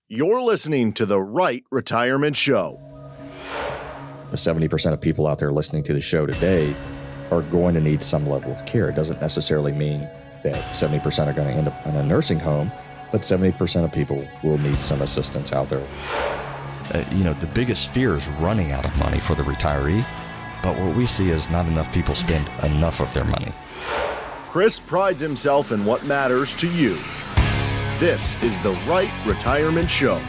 You're listening to the RITE Retirement Show. The 70% of people out there listening to the show today are going to need some level of care. It doesn't necessarily mean that 70% are going to end up in a nursing home, but 70% of people will need some assistance out there. The biggest fear is running out of money for the retiree, but what we see is not enough people spend enough of their money. Chris prides himself in what matters to you. This is the RITE Retirement Show.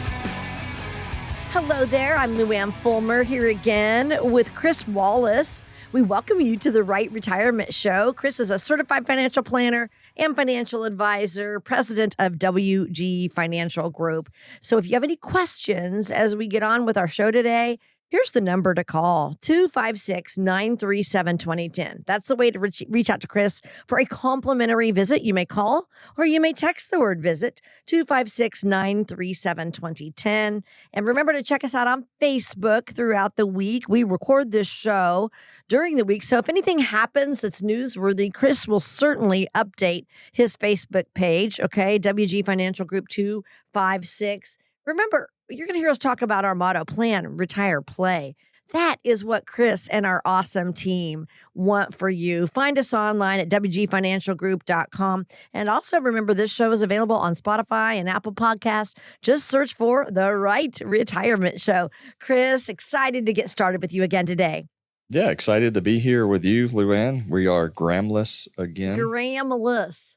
Hello there, I'm Luann Fulmer here again with Chris Wallace. We welcome you to the RITE Retirement Show. Chris is a certified financial planner and financial advisor, president of WG Financial Group. So if you have any questions as we get on with our show today, here's the number to call, 256-937-2010. That's the way to reach out to Chris for a complimentary visit. You may call or you may text the word visit, 256-937-2010. And remember to check us out on Facebook throughout the week. We record this show during the week. So if anything happens that's newsworthy, Chris will certainly update his Facebook page, okay? WG Financial Group 256. Remember, you're going to hear us talk about our motto, plan, retire, play. That is what Chris and our awesome team want for you. Find us online at wgfinancialgroup.com. And also remember, this show is available on Spotify and Apple Podcasts. Just search for the RITE Retirement Show. Chris, excited to get started with you again today. Yeah, excited to be here with you, Luann. We are Gramless again. Gramless.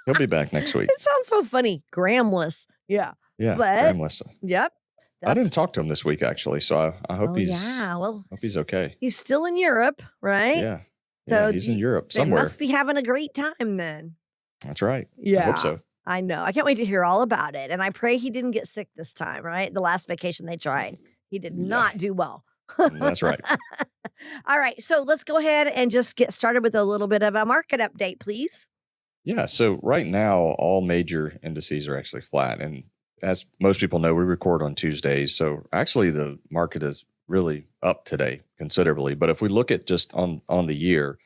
He'll be back next week. It sounds so funny. Gramless. Yeah. Yeah, but, Gramless. Yep. I didn't talk to him this week, actually, so I hope hope he's okay. He's still in Europe, right? Yeah, So he's in Europe somewhere. They must be having a great time then. That's right. Yeah. I hope so. I know. I can't wait to hear all about it. And I pray he didn't get sick this time, right? The last vacation they tried, he did not do well. That's right. All right. So let's go ahead and just get started with a little bit of a market update, please. Yeah. So right now, all major indices are actually flat. And as most people know, we record on Tuesdays. So actually the market is really up today considerably. But if we look at just on the year,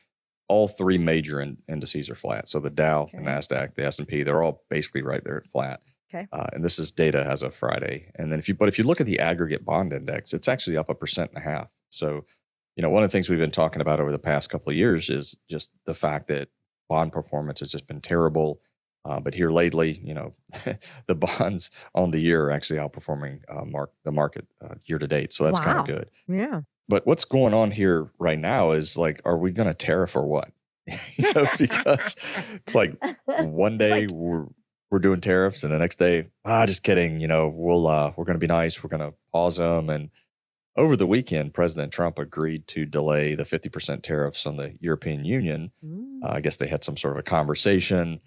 all three major indices are flat. So the Dow, the NASDAQ, the S&P, they're all basically right there at flat. Okay. And this is data as of Friday. And then if you look at the aggregate bond index, it's actually up 1.5%. So, one of the things we've been talking about over the past couple of years is just the fact that bond performance has just been terrible. But here lately, the bonds on the year are actually outperforming the market year to date. So that's kind of good. Yeah. But what's going on here right now is like, are we going to tariff or what? Because it's like one day we're doing tariffs and the next day, just kidding. We're going to be nice. We're going to pause them. And over the weekend, President Trump agreed to delay the 50% tariffs on the European Union. I guess they had some sort of a conversation.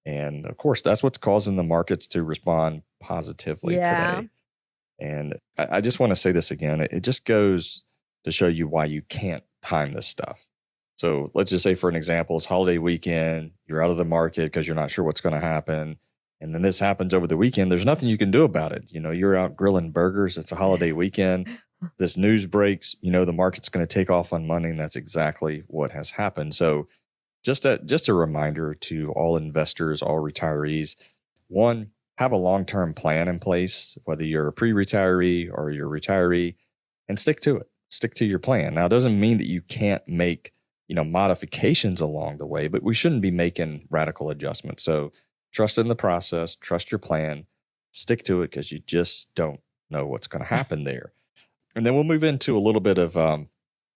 And of course, that's what's causing the markets to respond positively today. And I just want to say this again. It just goes to show you why you can't time this stuff. So let's just say, for an example, it's holiday weekend. You're out of the market because you're not sure what's going to happen. And then this happens over the weekend. There's nothing you can do about it. You're out grilling burgers. It's a holiday weekend. This news breaks. The market's going to take off on Monday. And that's exactly what has happened. So just a reminder to all investors, all retirees, one, have a long-term plan in place, whether you're a pre-retiree or you're a retiree, and stick to it. Stick to your plan. Now, it doesn't mean that you can't make, modifications along the way, but we shouldn't be making radical adjustments. So trust in the process, trust your plan, stick to it because you just don't know what's going to happen there. And then we'll move into a little bit of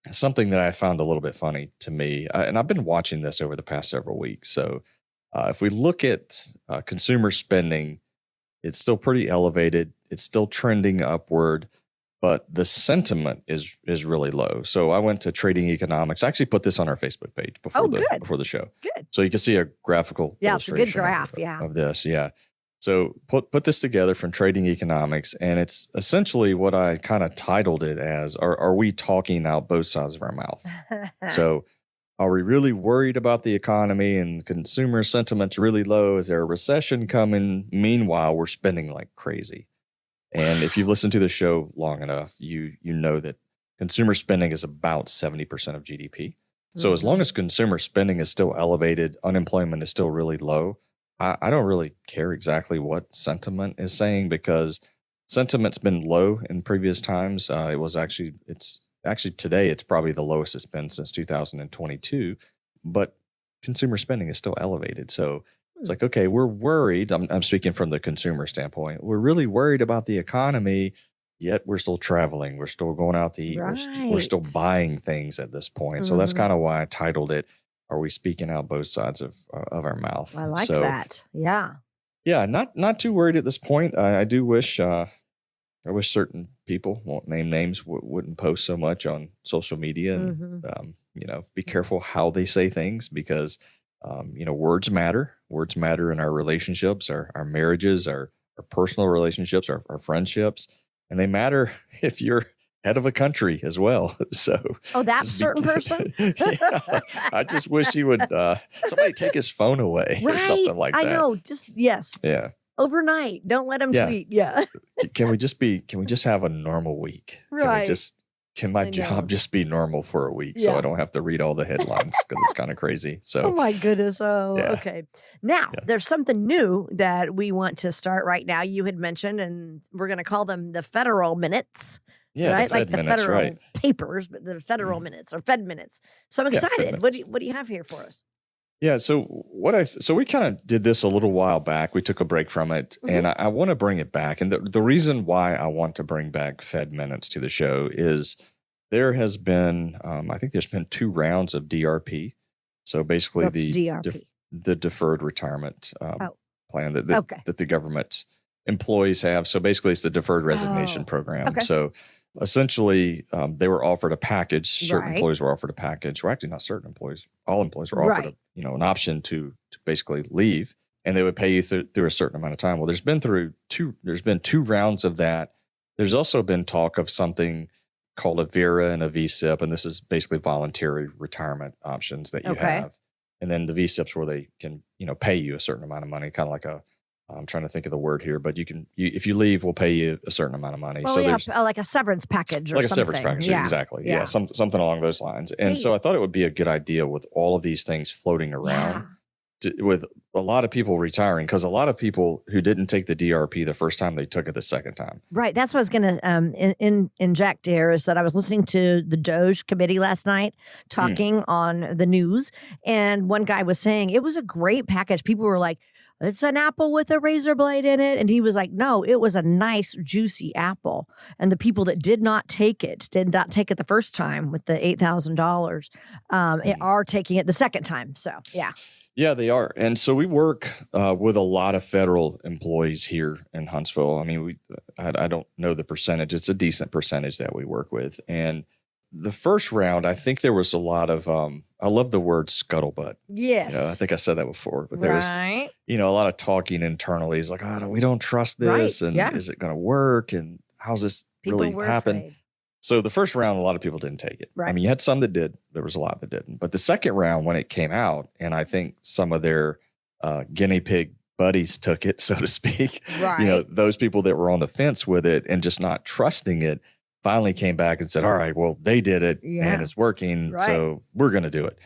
something that I found a little bit funny to me, and I've been watching this over the past several weeks. So if we look at consumer spending, it's still pretty elevated. It's still trending upward, but the sentiment is really low. So I went to Trading Economics. I actually put this on our Facebook page before the show. Good. So you can see a graphical illustration it's a good graph, of this. Yeah. So put this together from Trading Economics, and it's essentially what I kind of titled it as, are we talking out both sides of our mouth? So are we really worried about the economy and consumer sentiment's really low? Is there a recession coming? Meanwhile, we're spending like crazy. And if you've listened to the show long enough, you know that consumer spending is about 70% of GDP. So as long as consumer spending is still elevated, unemployment is still really low, I don't really care exactly what sentiment is saying, because Sentiment's been low in previous times. It's actually today, it's probably the lowest it's been since 2022, but consumer spending is still elevated. So it's like, okay, we're worried. I'm speaking from the consumer standpoint. We're really worried about the economy, yet we're still traveling. We're still going out to eat. We're still Right. buying things at this point. So that's Mhm. kind of why I titled it, Are We Speaking Out Both Sides of Our Mouth? I like So that. Yeah. yeah, not too worried at this point. I do wish I wish certain people, won't name names, wouldn't post so much on social media, and Mhm. be careful how they say things, because words matter. Words matter in our relationships, our marriages, our personal relationships, our friendships, and they matter if you're head of a country as well. So Oh, that just certain person? yeah, I just wish he would somebody take his phone away or Right. something like I that. know. Just, yes. Yeah. Overnight. Don't let him Yeah. tweet. Yeah. Can we just have a normal week? Right. Can my I know. job just be normal for a week, so Yeah. I don't have to read all the headlines, because it's kind of crazy. Oh So my goodness. Oh, yeah. okay. Now, Yeah. there's something new that we want to start right now. You had mentioned, and we're going to call them the federal minutes, Yeah, right? the Like Fed the minutes, federal right? papers, but the federal Mhm. minutes or Fed minutes. So I'm Yeah, Fed excited. What do minutes. you have here for us? Yeah, so we kind of did this a little while back. We took a break from it, Mhm. and I want to bring it back. And the reason why I want to bring back Fed minutes to the show is there has been, I think there's been 2 rounds of DRP. So basically, What's DRP? the deferred retirement Oh, plan okay. that the government employees have. So basically, it's the deferred resignation Oh, program. okay. So essentially, they were offered a package. Certain Right. employees were offered a package. Well, actually, not certain employees. All employees were offered Right. an option to basically leave, and they would pay you through a certain amount of time. Well, there's been 2 rounds of that. There's also been talk of something called a VERA and a VSIP, and this is basically voluntary retirement options that you Okay. have. And then the VSIPs, where they can pay you a certain amount of money, kind of like I'm trying to think of the word here, but if you leave, we'll pay you a certain amount of money. Well, So yeah, there's like a severance package or like a something. severance package, Yeah. exactly. Yeah. Yeah, something along those lines. And Hey. so I thought it would be a good idea, with all of these things floating around, with a lot of people retiring, because a lot of people who didn't take the DRP the first time, they took it the second time. Right. That's what I was going to inject here, is that I was listening to the Doge committee last night talking on the news. And one guy was saying it was a great package. People were like, it's an apple with a razor blade in it. And he was like, no, it was a nice, juicy apple. And the people that did not take it the first time with the $8,000 are taking it the second time. So, yeah. Yeah, they are. And so we work with a lot of federal employees here in Huntsville. I mean, I don't know the percentage. It's a decent percentage that we work with. And the first round, I think there was a lot of, I love the word scuttlebutt. Yes. I think I said that before, but there was, Right. a lot of talking internally. It's like, oh, we don't trust Right. this. And Yeah. is it going to work? And how's this People really were happen? afraid. So the first round, a lot of people didn't take it. I Right. mean, you had some that did. There was a lot that didn't. But the second round, when it came out, and I think some of their guinea pig buddies took it, so to speak, Right. those people that were on the fence with it and just not trusting it, finally came back and said, all right, well, they did it Yeah. and it's working. Right. So we're going to do it.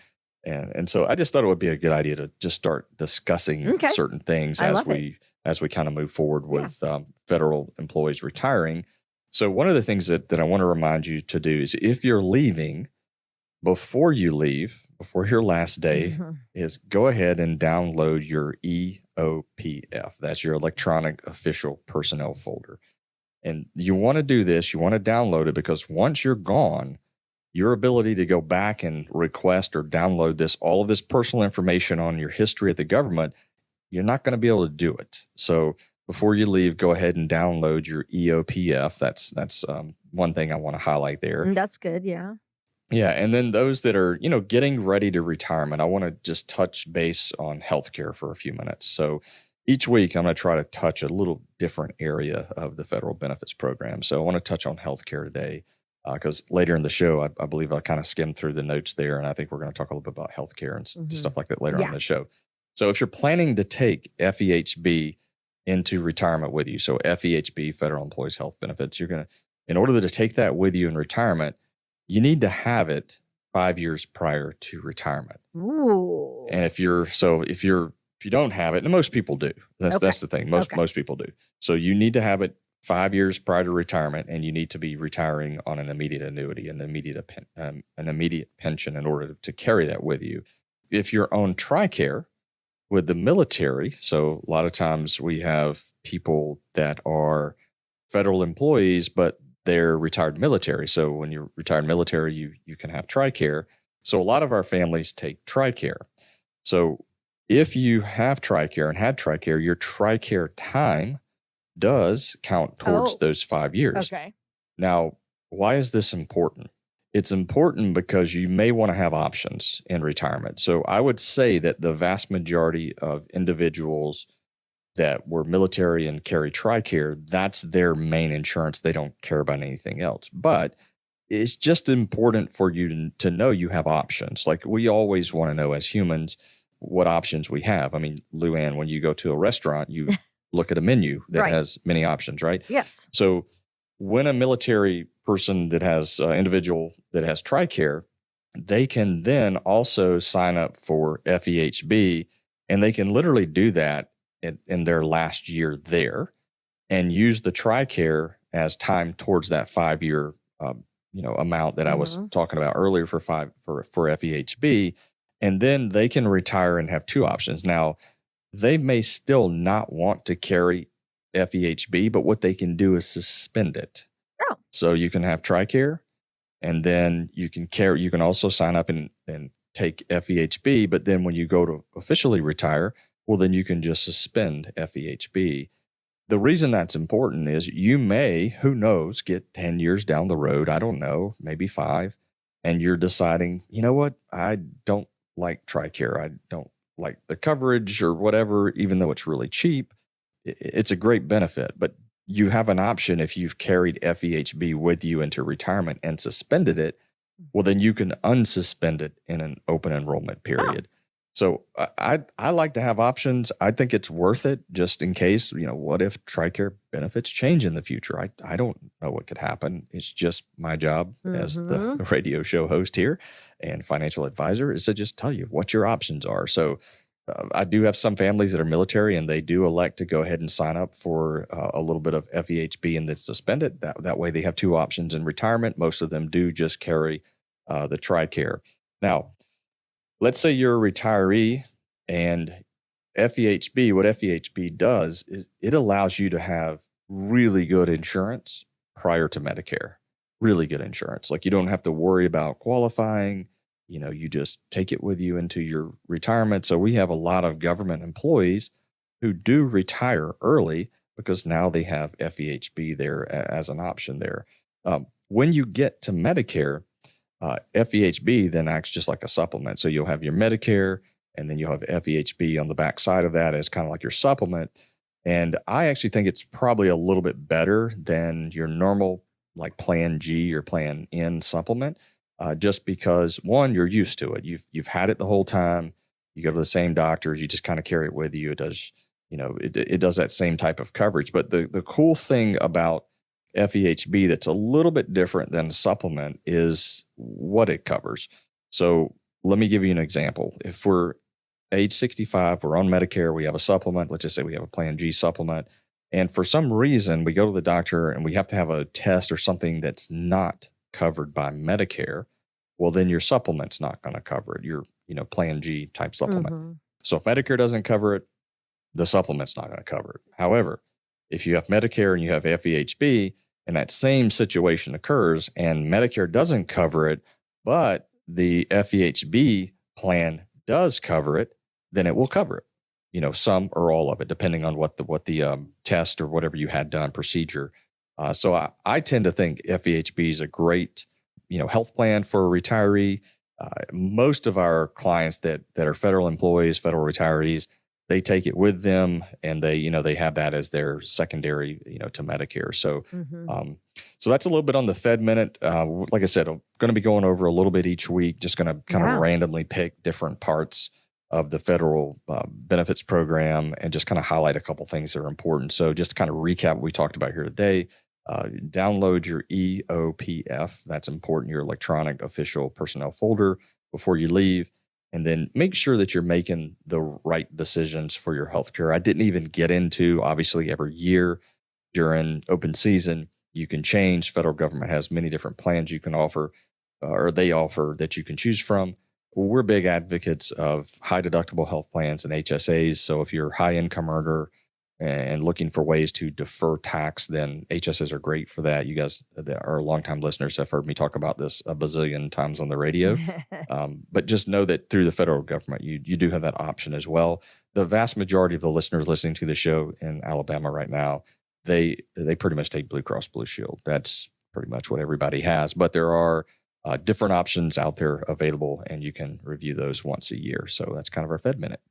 And so I just thought it would be a good idea to just start discussing Okay. certain things I as love it. we kind of move forward with federal employees retiring. So one of the things that I want to remind you to do is, if you're leaving, before you leave, before your last day, Mhm. is go ahead and download your EOPF. That's your electronic official personnel folder. And you want to do this, you want to download it, because once you're gone, your ability to go back and request or download all of this personal information on your history at the government, you're not going to be able to do it. So before you leave, go ahead and download your EOPF. That's one thing I want to highlight there. That's good. Yeah. Yeah. And then those that are, getting ready to retirement, I want to just touch base on healthcare for a few minutes. So each week, I'm going to try to touch a little different area of the federal benefits program. So I want to touch on healthcare today, because later in the show, I believe I kind of skimmed through the notes there, and I think we're going to talk a little bit about healthcare and stuff like that later on in the show. So if you're planning to take FEHB into retirement with you, so FEHB, Federal Employees Health Benefits, in order to take that with you in retirement, you need to have it 5 years prior to retirement. Ooh. And if you don't have it, and most people do, that's the thing. Most people do. So you need to have it 5 years prior to retirement, and you need to be retiring on an immediate annuity, an immediate pension in order to carry that with you. If you're on TRICARE with the military, so a lot of times we have people that are federal employees, but they're retired military. So when you're retired military, you can have TRICARE. So a lot of our families take TRICARE. So if you have TRICARE and had TRICARE, your TRICARE time does count towards those 5 years. Okay. Now, why is this important? It's important because you may want to have options in retirement. So I would say that the vast majority of individuals that were military and carry TRICARE, that's their main insurance. They don't care about anything else. But it's just important for you to know you have options. Like we always want to know as humans what options we have. I mean, Luann, when you go to a restaurant, you look at a menu that has many options, right? Yes. So when a military person that has individual that has TRICARE, they can then also sign up for FEHB, and they can literally do that in their last year there and use the TRICARE as time towards that 5 year amount that I was talking about earlier for FEHB. And then they can retire and have two options. Now, they may still not want to carry FEHB, but what they can do is suspend it. Oh. So you can have TRICARE, and then you can also sign up and take FEHB, but then when you go to officially retire, well, then you can just suspend FEHB. The reason that's important is you may, who knows, get 10 years down the road, I don't know, maybe 5, and you're deciding, you know what, I don't like TRICARE. I don't like the coverage or whatever, even though it's really cheap. It's a great benefit, but you have an option if you've carried FEHB with you into retirement and suspended it, well, then you can unsuspend it in an open enrollment period. Oh. So I like to have options. I think it's worth it just in case, what if TRICARE benefits change in the future? I don't know what could happen. It's just my job as the radio show host here and financial advisor is to just tell you what your options are. So I do have some families that are military and they do elect to go ahead and sign up for a little bit of FEHB and then suspend it. That way they have two options in retirement. Most of them do just carry the TRICARE. Now, let's say you're a retiree and FEHB, what FEHB does is it allows you to have really good insurance prior to Medicare, really good insurance. Like you don't have to worry about qualifying. You just take it with you into your retirement. So we have a lot of government employees who do retire early because now they have FEHB there as an option there. When you get to Medicare, FEHB then acts just like a supplement. So you'll have your Medicare and then you'll have FEHB on the back side of that as kind of like your supplement. And I actually think it's probably a little bit better than your normal like Plan G or Plan N supplement. Just because one, you're used to it. You've had it the whole time. You go to the same doctors. You just kind of carry it with you. It does, it does that same type of coverage. But the cool thing about FEHB that's a little bit different than a supplement is what it covers. So let me give you an example. If we're age 65, we're on Medicare, we have a supplement. Let's just say we have a Plan G supplement. And for some reason, we go to the doctor and we have to have a test or something that's not covered by Medicare, well, then your supplement's not going to cover it. Your, Plan G type supplement. So if Medicare doesn't cover it, the supplement's not going to cover it. However, if you have Medicare and you have FEHB and that same situation occurs and Medicare doesn't cover it, but the FEHB plan does cover it, then it will cover it. Some or all of it, depending on what the test or whatever you had done procedure. So I tend to think FEHB is a great, health plan for a retiree. Most of our clients that are federal employees, federal retirees, they take it with them and they have that as their secondary, to Medicare. So, so that's a little bit on the Fed Minute. Like I said, I'm going to be going over a little bit each week, just going to kind of randomly pick different parts of the federal benefits program and just kind of highlight a couple things that are important. So just to kind of recap what we talked about here today, download your EOPF. That's important, your electronic official personnel folder before you leave. And then make sure that you're making the right decisions for your healthcare. I didn't even get into, obviously, every year during open season, you can change. Federal government has many different plans you can offer, or they offer, that you can choose from. We're big advocates of high deductible health plans and HSAs. So if you're a high income earner and looking for ways to defer tax, then HSAs are great for that. You guys that are longtime listeners have heard me talk about this a bazillion times on the radio. But just know that through the federal government, you do have that option as well. The vast majority of the listeners listening to the show in Alabama right now, they pretty much take Blue Cross Blue Shield. That's pretty much what everybody has. But there are different options out there available, and you can review those once a year. So that's kind of our Fed Minute.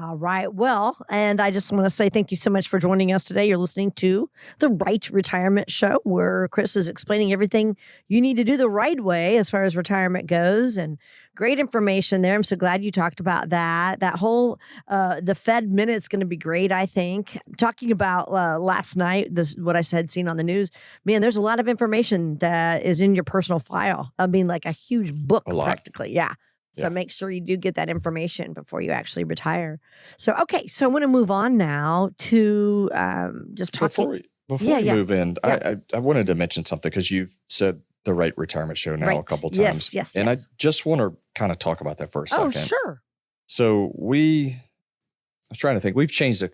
All right. Well, and I just want to say thank you so much for joining us today. You're listening to the RITE Retirement Show, where Chris is explaining everything you need to do the right way as far as retirement goes, and great information there. I'm so glad you talked about that. That whole, the Fed Minute's going to be great, I think. Talking about last night, what I said, seen on the news, man, there's a lot of information that is in your personal file. I mean, like a huge book, practically. Yeah. So make sure you do get that information before you actually retire. So, okay. So I want to move on now to just talking. Before we move in, I wanted to mention something because you've said the RITE Retirement Show now a couple times. Yes. I just want to kind of talk about that for a second. Oh, sure. So I was trying to think, we've changed the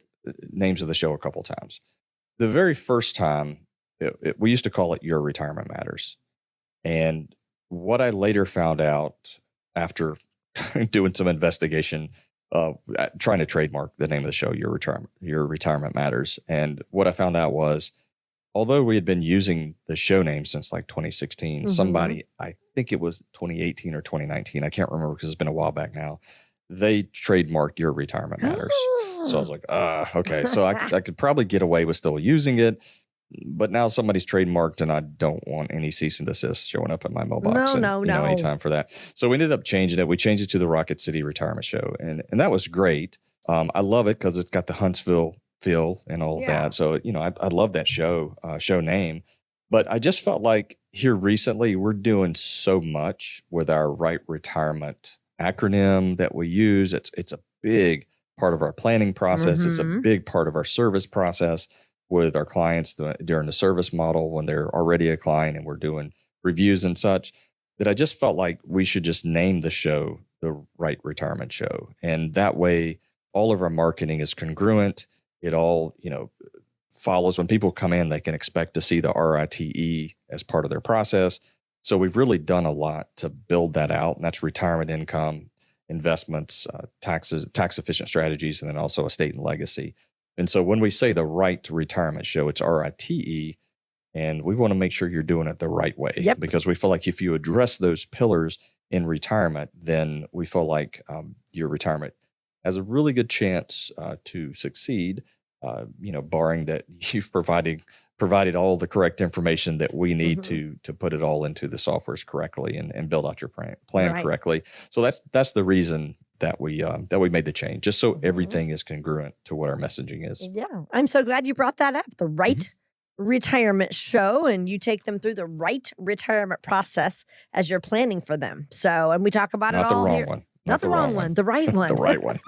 names of the show a couple times. The very first time, we used to call it Your Retirement Matters. And what I later found out after doing some investigation, trying to trademark the name of the show, Your Retirement Matters. And what I found out was, although we had been using the show name since like 2016, somebody, I think it was 2018 or 2019, I can't remember because it's been a while back now, they trademarked Your Retirement Matters. So I was like, okay. So I could probably get away with still using it. But now somebody's trademarked, and I don't want any cease and desist showing up at my mailbox. No. Any time for that. So we ended up changing it. We changed it to the Rocket City Retirement Show, and that was great. I love it because it's got the Huntsville feel and all of that. So I love that show name. But I just felt like here recently we're doing so much with our RITE Retirement acronym that we use. It's a big part of our planning process. It's a big part of our service process with our clients during the service model when they're already a client and we're doing reviews and such, that I just felt like we should just name the show the RITE Retirement Show. And that way, all of our marketing is congruent. It all, follows. When people come in, they can expect to see the RITE as part of their process. So we've really done a lot to build that out. And that's retirement income, investments, taxes, tax efficient strategies, and then also estate and legacy. And so when we say the RITE Retirement Show, it's RITE, and we want to make sure you're doing it the right way. Because we feel like if you address those pillars in retirement, then we feel like your retirement has a really good chance to succeed, barring that you've provided all the correct information that we need to put it all into the softwares correctly and build out your plan correctly. So that's the reason that we made the change, just so everything is congruent to what our messaging is. Yeah, I'm so glad you brought that up. The RITE Retirement Show, and you take them through the RITE retirement process as you're planning for them. So, and we talk about Not it all the wrong here. one. Not the wrong one, the right one. The right one.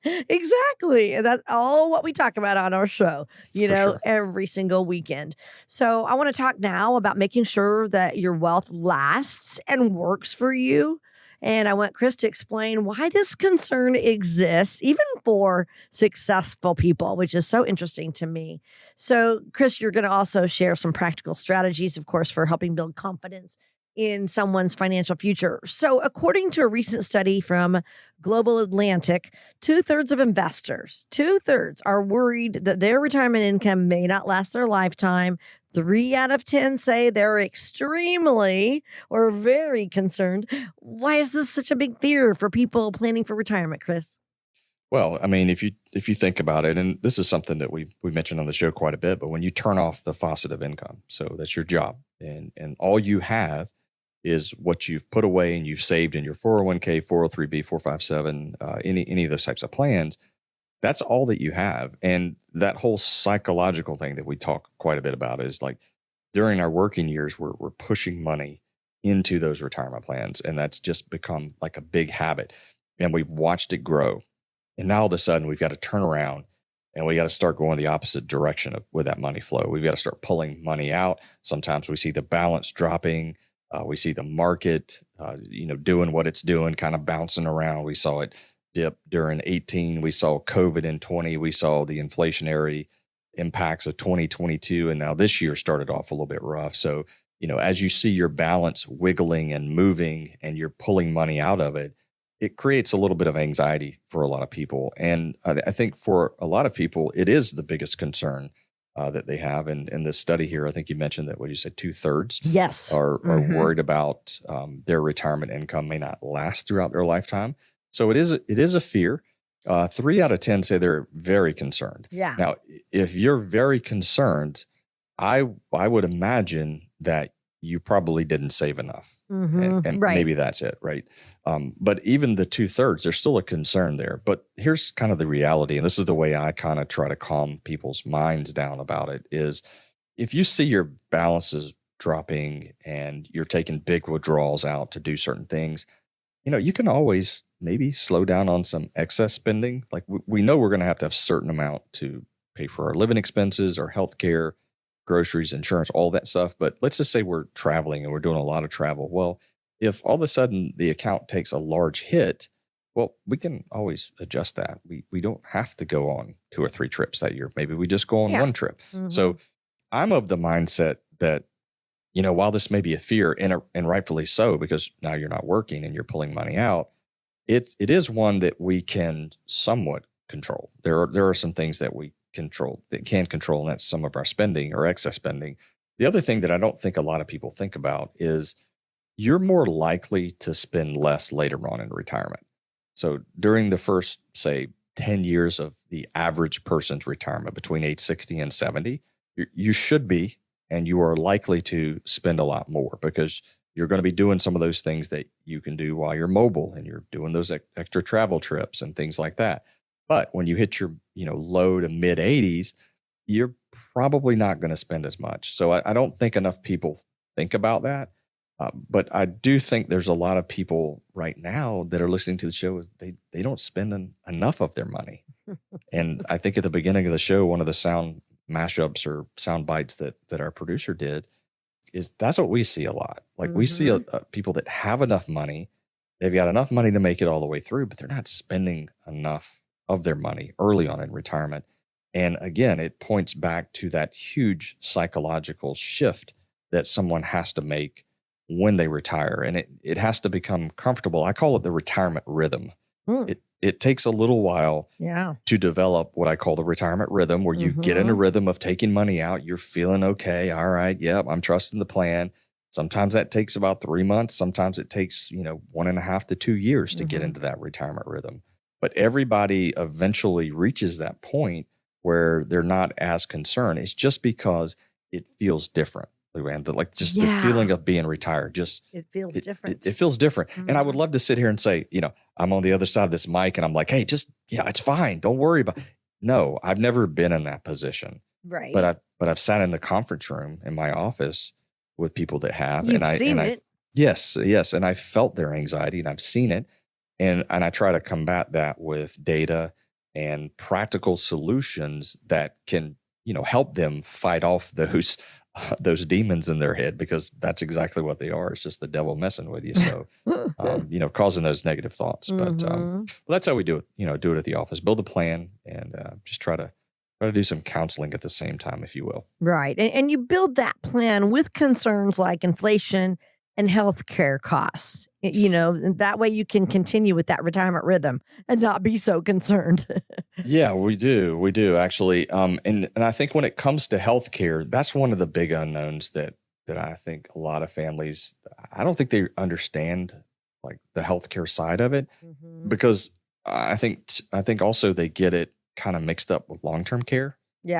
Exactly. And that's all what we talk about on our show, sure. every single weekend. So I want to talk now about making sure that your wealth lasts and works for you. And I want Chris to explain why this concern exists, even for successful people, which is so interesting to me. So, Chris, you're going to also share some practical strategies, of course, for helping build confidence in someone's financial future. So, according to a recent study from Global Atlantic, 2/3 of investors, 2/3 are worried that their retirement income may not last their lifetime. 3 out of 10 say they're extremely or very concerned. Why is this such a big fear for people planning for retirement, Chris? Well, I mean, if you think about it, and this is something that we mentioned on the show quite a bit, but when you turn off the faucet of income, so that's your job, and all you have is what you've put away and you've saved in your 401k, 403b, 457, any of those types of plans. That's all that you have. And that whole psychological thing that we talk quite a bit about is like during our working years, we're pushing money into those retirement plans. And that's just become like a big habit. And we've watched it grow. And now all of a sudden we've got to turn around And we got to start going the opposite direction of with that money flow. We've got to start pulling money out. Sometimes we see the balance dropping. We see the market, doing what it's doing, kind of bouncing around. We saw it dip during 18. We saw COVID in 20. We saw the inflationary impacts of 2022. And now this year started off a little bit rough. So, as you see your balance wiggling and moving and you're pulling money out of it, it creates a little bit of anxiety for a lot of people. And I think for a lot of people, it is the biggest concern that they have. And in this study here, I think you mentioned that, what you said, 2/3 Yes. are worried about their retirement income may not last throughout their lifetime. So it is a fear. 3 out of 10 say they're very concerned. Yeah. Now, if you're very concerned, I would imagine that you probably didn't save enough. And Right. maybe that's it, right? But even the 2/3, there's still a concern there. But here's kind of the reality, and this is the way I kind of try to calm people's minds down about it, is if you see your balances dropping and you're taking big withdrawals out to do certain things, you can always maybe slow down on some excess spending. Like we know we're going to have a certain amount to pay for our living expenses, our health care, groceries, insurance, all that stuff. But let's just say we're traveling and we're doing a lot of travel. Well, if all of a sudden the account takes a large hit, well, we can always adjust that. We don't have to go on 2 or 3 trips that year. Maybe we just go on one trip. So I'm of the mindset that, while this may be a fear, and rightfully so, because now you're not working and you're pulling money out, it is one that we can somewhat control. There are some things that we can control, and that's some of our spending or excess spending. The other thing that I don't think a lot of people think about is you're more likely to spend less later on in retirement. So during the first, say, 10 years of the average person's retirement between age 60 and 70, you should be, and you are likely to spend a lot more because you're going to be doing some of those things that you can do while you're mobile, and you're doing those extra travel trips and things like that. But when you hit your, low to mid 80s, you're probably not going to spend as much. So I don't think enough people think about that. But I do think there's a lot of people right now that are listening to the show. They don't spend enough of their money. And I think at the beginning of the show, one of the sound mashups or sound bites that our producer did is that's what we see a lot. Like we see people that have enough money. They've got enough money to make it all the way through, but they're not spending enough of their money early on in retirement. And again, it points back to that huge psychological shift that someone has to make when they retire. And it has to become comfortable. I call it the retirement rhythm. It takes a little while to develop what I call the retirement rhythm, where you get in a rhythm of taking money out. You're feeling okay. All right. Yep. I'm trusting the plan. Sometimes that takes about 3 months. Sometimes it takes, 1.5 to 2 years to get into that retirement rhythm. But everybody eventually reaches that point where they're not as concerned. It's just because it feels different. The feeling of being retired, it feels different. It feels different. And I would love to sit here and say, I'm on the other side of this mic and I'm like, hey, it's fine. Don't worry about it. No, I've never been in that position. Right. But I've sat in the conference room in my office with people that have. You've seen it. Yes. And I felt their anxiety and I've seen it. And I try to combat that with data and practical solutions that can, help them fight off those demons in their head, because that's exactly what they are. It's just the devil messing with you. So, causing those negative thoughts. But that's how we do it. Do it at the office, build a plan, and just try to do some counseling at the same time, if you will. Right. And you build that plan with concerns like inflation and healthcare costs. And that way you can continue with that retirement rhythm and not be so concerned. Yeah, we do actually. And I think when it comes to healthcare, that's one of the big unknowns that I think a lot of families, I don't think they understand like the healthcare side of it, because I think also they get it kind of mixed up with long-term care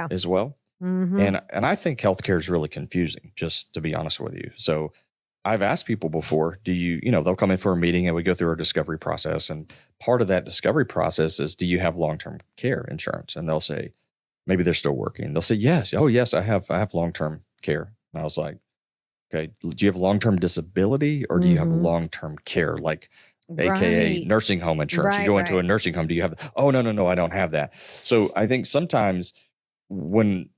as well. And I think healthcare is really confusing, just to be honest with you. So I've asked people before, they'll come in for a meeting and we go through our discovery process. And part of that discovery process is, do you have long-term care insurance? And they'll say, maybe they're still working. They'll say, yes. Oh, yes, I have long-term care. And I was like, okay, do you have long-term disability or do you have long-term care? Like AKA Right. nursing home insurance. You go into a nursing home. Do you have, oh, no, I don't have that. So I think sometimes when,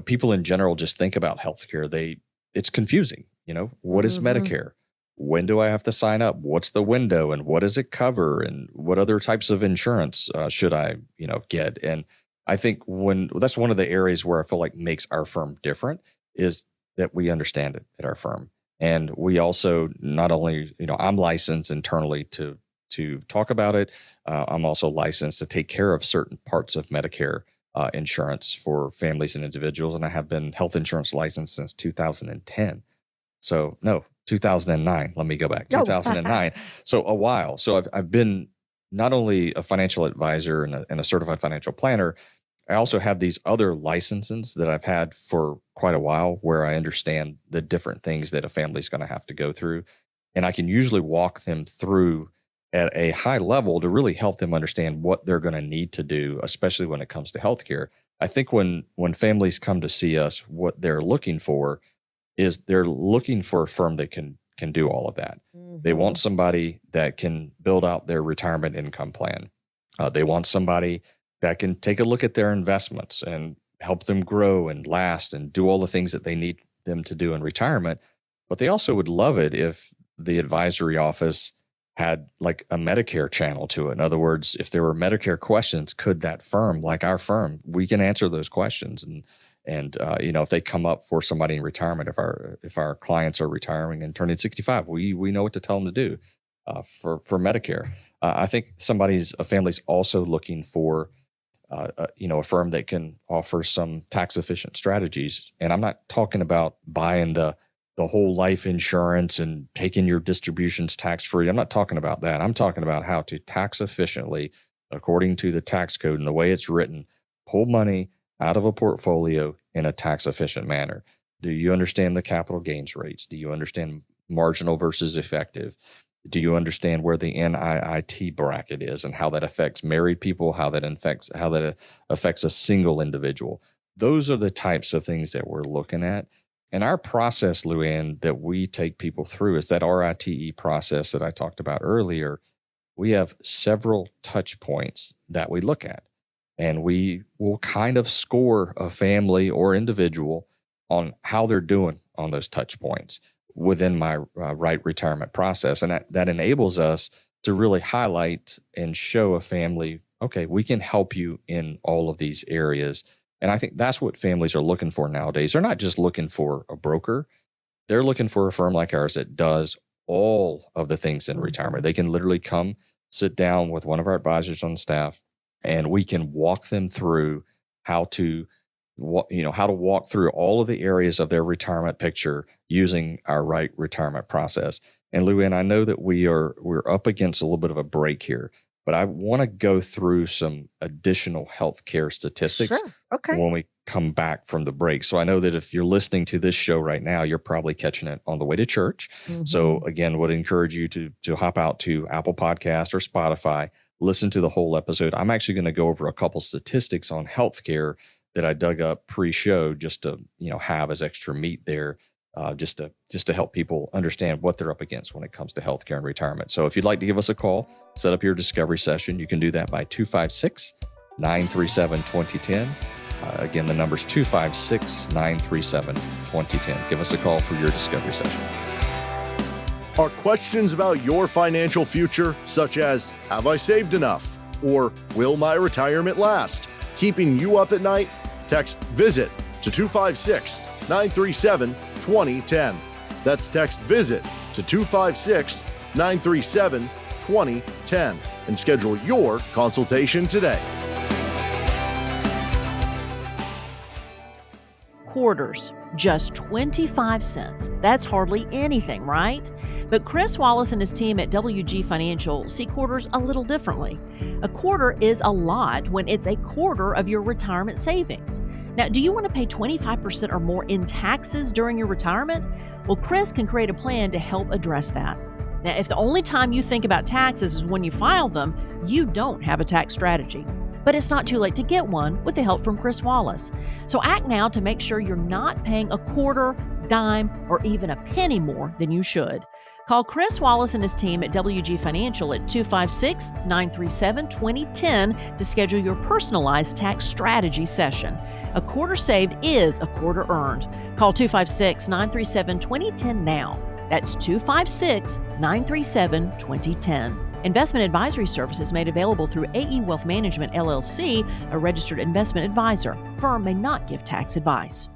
people in general just think about healthcare, it's confusing. What is Medicare? When do I have to sign up? What's the window and what does it cover? And what other types of insurance should I, get? And I think that's one of the areas where I feel like makes our firm different is that we understand it at our firm. And we also not only, I'm licensed internally to talk about it. I'm also licensed to take care of certain parts of Medicare insurance for families and individuals. And I have been health insurance licensed since 2010. So no, 2009. Let me go back. 2009. So a while. So I've been not only a financial advisor and a certified financial planner, I also have these other licenses that I've had for quite a while where I understand the different things that a family's going to have to go through. And I can usually walk them through at a high level to really help them understand what they're going to need to do, especially when it comes to healthcare. I think when families come to see us, what they're looking for is they're looking for a firm that can do all of that. They want somebody that can build out their retirement income plan. They want somebody that can take a look at their investments and help them grow and last and do all the things that they need them to do in retirement. But they also would love it if the advisory office had like a Medicare channel to it. In other words, if there were Medicare questions, could that firm, like our firm, we can answer those questions. And if they come up for somebody in retirement, if our clients are retiring and turning 65, we know what to tell them to do for Medicare. I think a family's also looking for a firm that can offer some tax efficient strategies. And I'm not talking about buying the whole life insurance and taking your distributions tax free. I'm not talking about that. I'm talking about how to tax efficiently, according to the tax code and the way it's written, pull money out of a portfolio in a tax efficient manner. Do you understand the capital gains rates? Do you understand marginal versus effective? Do you understand where the NIIT bracket is and how that affects married people, how that affects a single individual? Those are the types of things that we're looking at. And our process, Luann, that we take people through is that RITE process that I talked about earlier. We have several touch points that we look at. And we will kind of score a family or individual on how they're doing on those touch points within my RITE retirement process. And that enables us to really highlight and show a family, okay, we can help you in all of these areas. And I think that's what families are looking for nowadays. They're not just looking for a broker. They're looking for a firm like ours that does all of the things in retirement. They can literally come sit down with one of our advisors on staff, and we can walk them through how to walk through all of the areas of their retirement picture using our RITE retirement process. And Luann, I know that we're up against a little bit of a break here, but I want to go through some additional healthcare statistics when we come back from the break. So I know that if you're listening to this show right now, you're probably catching it on the way to church. So again, would encourage you to hop out to Apple Podcast or Spotify, listen to the whole episode. I'm actually going to go over a couple statistics on healthcare that I dug up pre-show just to have as extra meat there, just to help people understand what they're up against when it comes to healthcare and retirement. So if you'd like to give us a call, set up your discovery session, you can do that by 256-937-2010. Again, the number's 256-937-2010. Give us a call for your discovery session. Are questions about your financial future, such as, have I saved enough? Or will my retirement last? Keeping you up at night? Text VISIT to 256-937-2010. That's text VISIT to 256-937-2010 and schedule your consultation today. Quarters, just 25 cents. That's hardly anything, right? But Chris Wallace and his team at WG Financial see quarters a little differently. A quarter is a lot when it's a quarter of your retirement savings. Now, do you want to pay 25% or more in taxes during your retirement? Well, Chris can create a plan to help address that. Now, if the only time you think about taxes is when you file them, you don't have a tax strategy. But it's not too late to get one with the help from Chris Wallace. So act now to make sure you're not paying a quarter, dime, or even a penny more than you should. Call Chris Wallace and his team at WG Financial at 256-937-2010 to schedule your personalized tax strategy session. A quarter saved is a quarter earned. Call 256-937-2010 now. That's 256-937-2010. Investment advisory services made available through AE Wealth Management, LLC, a registered investment advisor. Firm may not give tax advice.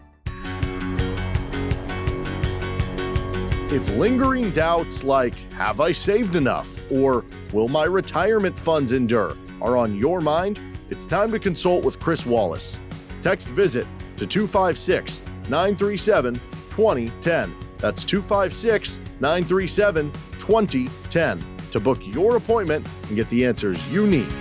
If lingering doubts like, have I saved enough? Or will my retirement funds endure? Are on your mind, it's time to consult with Chris Wallace. Text VISIT to 256-937-2010. That's 256-937-2010 to book your appointment and get the answers you need.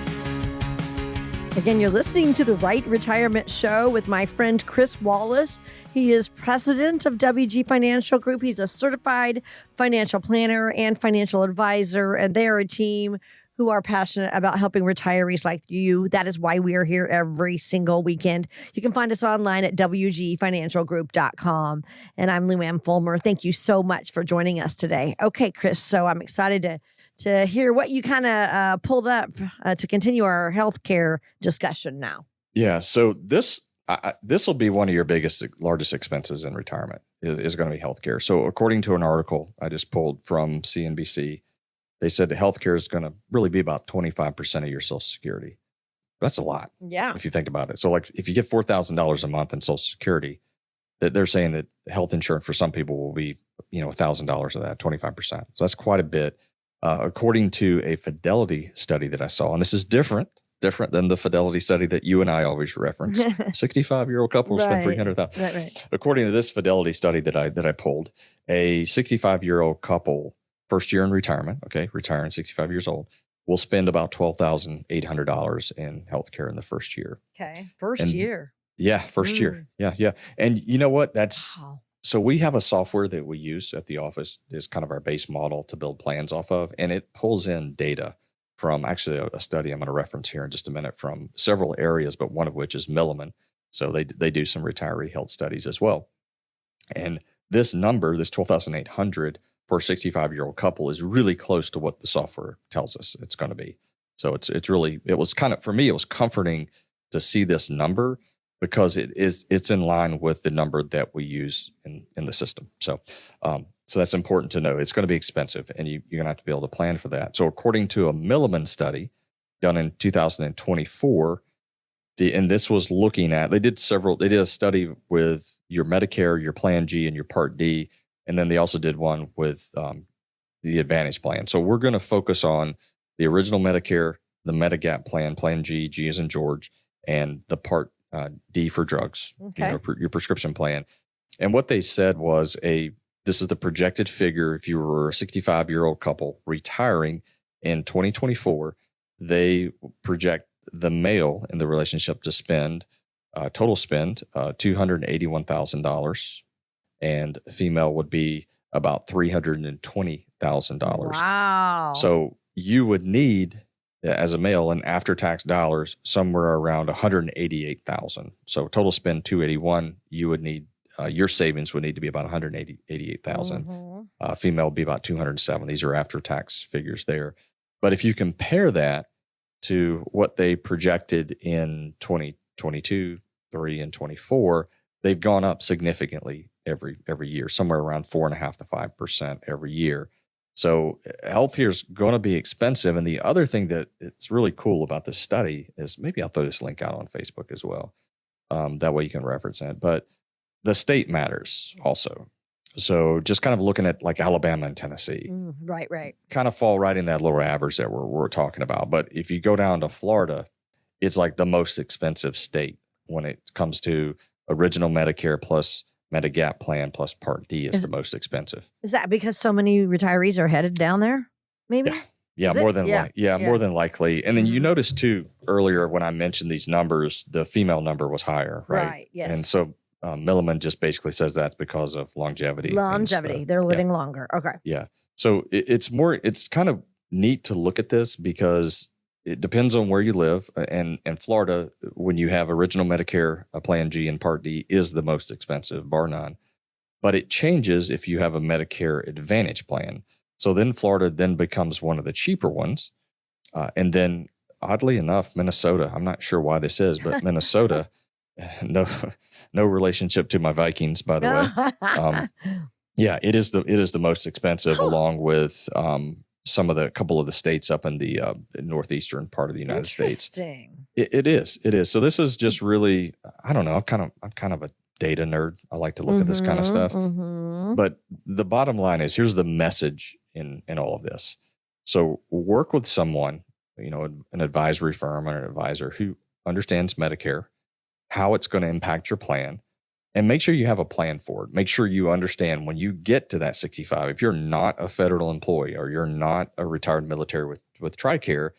Again, you're listening to the RITE Retirement Show with my friend Chris Wallace. He is president of WG Financial Group. He's a certified financial planner and financial advisor, and they are a team who are passionate about helping retirees like you. That is why we are here every single weekend. You can find us online at wgfinancialgroup.com. And I'm Lou Ann Fulmer. Thank you so much for joining us today. Okay, Chris, so I'm excited to hear what you kind of pulled up to continue our healthcare discussion now. Yeah. So this will be one of your largest expenses in retirement is going to be healthcare. So according to an article I just pulled from CNBC, they said that healthcare is going to really be about 25% of your Social Security. That's a lot. Yeah. If you think about it. So like if you get $4,000 a month in Social Security, that they're saying that health insurance for some people will be, $1,000 of that, 25%. So that's quite a bit. According to a Fidelity study that I saw, and this is different than the Fidelity study that you and I always reference. 65-year-old couple spend $300,000. Right. According to this Fidelity study that I pulled, a 65-year-old couple, first year in retirement, retiring 65 years old, will spend about $12,800 in healthcare in the first year. Okay, first year. Yeah, first year. Yeah. And you know what? Wow. So we have a software that we use at the office is kind of our base model to build plans off of, and it pulls in data from actually a study I'm going to reference here in just a minute from several areas, but one of which is Milliman. So they do some retiree health studies as well. And this number, this 12,800 for a 65-year-old couple is really close to what the software tells us it's going to be. So it was kind of, for me, it was comforting to see this number because it's in line with the number that we use in the system. So that's important to know. It's going to be expensive, and you're going to have to be able to plan for that. So according to a Milliman study done in 2024, and this was looking at, they did a study with your Medicare, your Plan G, and your Part D, and then they also did one with the Advantage plan. So we're going to focus on the original Medicare, the Medigap plan, Plan G, G as in George, and the Part D for drugs, your prescription plan. And what they said was this is the projected figure. If you were a 65-year-old couple retiring in 2024, they project the male in the relationship to spend, total spend, $281,000, and female would be about $320,000. Wow. So you would need, as a male, in after-tax dollars, somewhere around $188,000. So total spend $281,000. You would need your savings would need to be about $188,000. Female would be about $207,000. These are after-tax figures there. But if you compare that to what they projected in 2022, 3, and 24, they've gone up significantly every year, somewhere around 4.5% to 5% every year. So healthcare is going to be expensive. And the other thing that it's really cool about this study is, maybe I'll throw this link out on Facebook as well. That way you can reference it. But the state matters also. So just kind of looking at like Alabama and Tennessee. Right. Kind of fall right in that lower average that we're talking about. But if you go down to Florida, it's like the most expensive state when it comes to original Medicare plus Medigap plan plus Part D is the most expensive. Is that because so many retirees are headed down there? Maybe? Yeah, more than likely. And then you notice too, earlier when I mentioned these numbers, the female number was higher, right? Right, yes. And so Milliman just basically says that's because of longevity. They're living longer. Okay. Yeah. So it's kind of neat to look at this because it depends on where you live. And in Florida, when you have original Medicare, a Plan G and Part D is the most expensive, bar none. But it changes if you have a Medicare Advantage plan. So then Florida then becomes one of the cheaper ones. And then oddly enough, Minnesota, I'm not sure why this is, but Minnesota, no relationship to my Vikings, by the way. Yeah, it is the most expensive, along with a couple of the states up in the northeastern part of the United States. Interesting. It is. So this is just really, I don't know. I'm kind of a data nerd. I like to look at this kind of stuff. But the bottom line is, here's the message in all of this. So work with someone, an advisory firm or an advisor who understands Medicare, how it's going to impact your plan, and make sure you have a plan for it. Make sure you understand when you get to that 65, if you're not a federal employee or you're not a retired military with TRICARE,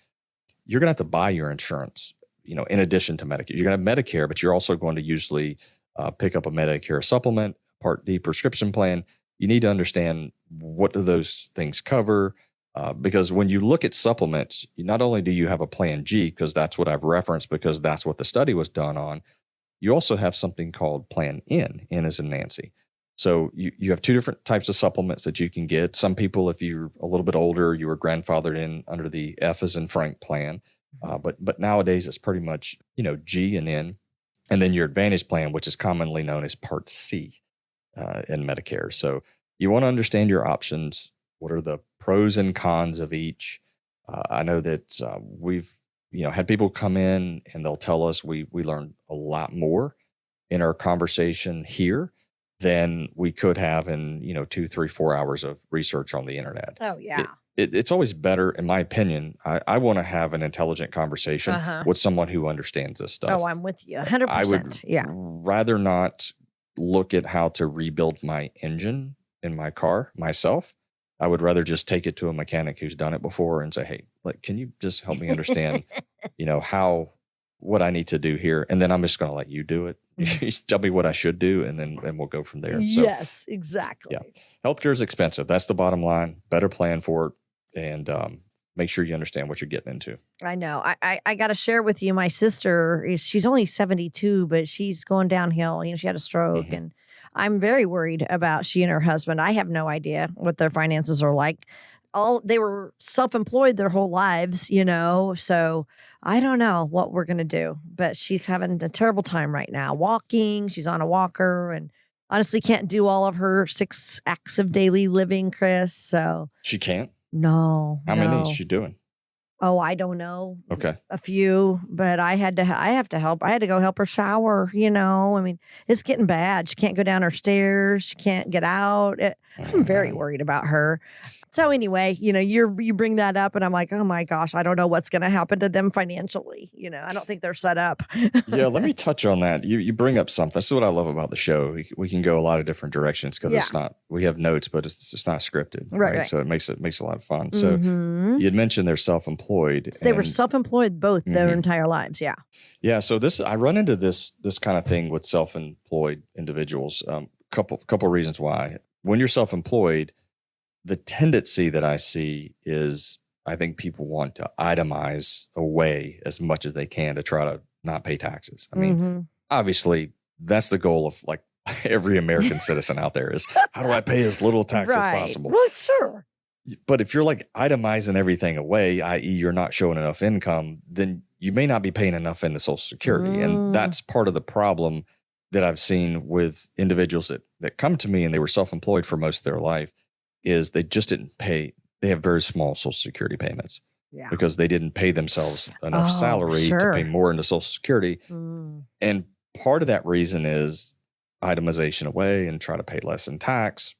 you're going to have to buy your insurance, in addition to Medicare. You're going to have Medicare, but you're also going to usually pick up a Medicare supplement, Part D prescription plan. You need to understand what do those things cover, because when you look at supplements, not only do you have a Plan G, because that's what I've referenced, because that's what the study was done on, you also have something called Plan N. N as in Nancy. So you have two different types of supplements that you can get. Some people, if you're a little bit older, you were grandfathered in under the F as in Frank plan. But nowadays it's pretty much, G and N. And then your Advantage plan, which is commonly known as Part C in Medicare. So you want to understand your options. What are the pros and cons of each? I know that we've had people come in and they'll tell us we learned a lot more in our conversation here than we could have in 2, 3, 4 hours of research on the internet. Oh yeah. It's always better, in my opinion. I want to have an intelligent conversation with someone who understands this stuff. Oh, I'm with you 100%. I would rather not look at how to rebuild my engine in my car myself. I would rather just take it to a mechanic who's done it before and say, hey, can you just help me understand, what I need to do here? And then I'm just going to let you do it. You tell me what I should do, and we'll go from there. So, yes, exactly. Yeah. Healthcare is expensive. That's the bottom line. Better plan for it, and make sure you understand what you're getting into. I know. I got to share with you, my sister, she's only 72, but she's going downhill. She had a stroke, and I'm very worried about she and her husband. I have no idea what their finances are like. They were self-employed their whole lives, so I don't know what we're going to do, but she's having a terrible time right now. Walking, she's on a walker, and honestly can't do all of her 6 acts of daily living, Chris. So she can't? No. How many is she doing? Oh, I don't know. Okay. A few, but I have to help. I had to go help her shower, I mean, it's getting bad. She can't go down her stairs. She can't get out. I'm very worried about her. So anyway, you bring that up and I'm like, oh my gosh, I don't know what's going to happen to them financially. I don't think they're set up. Yeah. Let me touch on that. You bring up something. This is what I love about the show. We can go a lot of different directions because it's not, we have notes, but it's not scripted. Right. So it makes a lot of fun. So you had mentioned they're self-employed. They were self-employed both their entire lives. Yeah. Yeah. So I run into this kind of thing with self-employed individuals. Couple reasons why. When you're self-employed, the tendency that I see is I think people want to itemize away as much as they can to try to not pay taxes. I mean, obviously that's the goal of like every American citizen out there is how do I pay as little tax as possible? Well, sure. But if you're like itemizing everything away, i.e. you're not showing enough income, then you may not be paying enough into Social Security. And that's part of the problem that I've seen with individuals that come to me and they were self-employed for most of their life. Is they just didn't pay. They have very small Social Security payments because they didn't pay themselves enough salary to pay more into Social Security. And part of that reason is itemization away and try to pay less in tax.